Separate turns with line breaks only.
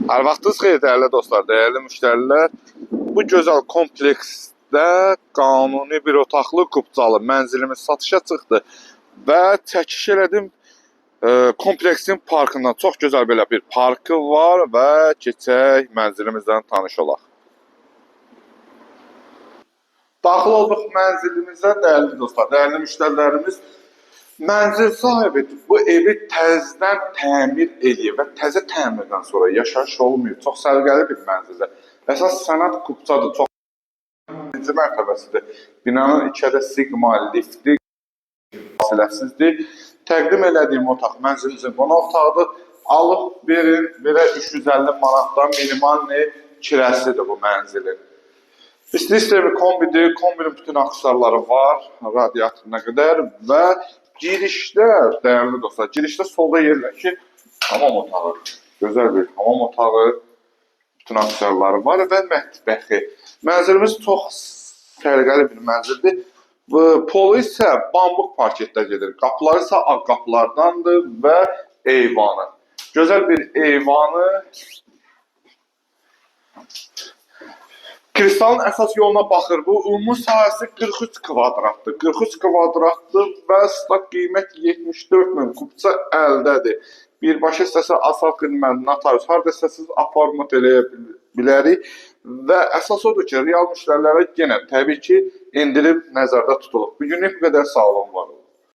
Hər vaxtınız xeyir dəyərli dostlar, dəyərli müştərilər. Bu gözəl kompleksdə qanuni bir otaqlı qubcalı mənzilimiz satışa çıxdı və çəkiş elədim kompleksin parkından. Çox gözəl belə bir parkı var və keçək mənzilimizdən tanış olaq. Daxil olduq mənzilimizə dəyərli dostlar, dəyərli müştərilərimiz. Mənzil sahibi bu evi təzədən təmir eləyir və təzə təmirdən sonra yaşayış olmuyor. Çox səliqəli bir mənzildir. Əsas sənət qubcadır. Çox birinci mərtəbəsidir. Binanın içəridə sigma lifti fasiləsizdir. Təqdim elədiyim otaq mənzilimizin qonaq otağıdır. Alıb verin, belə 350 manatdan minimal kirəsidir bu mənzilin. İsti sistemi kombidir, kombinin bütün aksessuarları var, radiatoruna qədər və girişdə, dəyərli dostlar, girişdə solda yerləşir hamam otağı. Gözəl bir hamam otağı, bütün aksessuarları var və mətbəxi. Mənzilimiz çox səliqəli bir mənzildir. Polu isə bambuk parketdə gedir. Qapıları isə ağ qapılardandır və eyvanı. Gözəl bir eyvanı. Kristalın əsas yoluna baxır. Bu ümumi sahəsi 43 kvadratdır. 43 kvadratdır və stat qiymət 74 min. Qubca əldədir. Birbaşa istəsə asfalt xidmət, notarius, harda istəsiniz aparmat eləyə bilərik. Və əsas odur ki, real müştərilərə yenə təbii ki, indirib nəzərdə tutulub. Bugünlük bu qədər, sağ olun, var olun.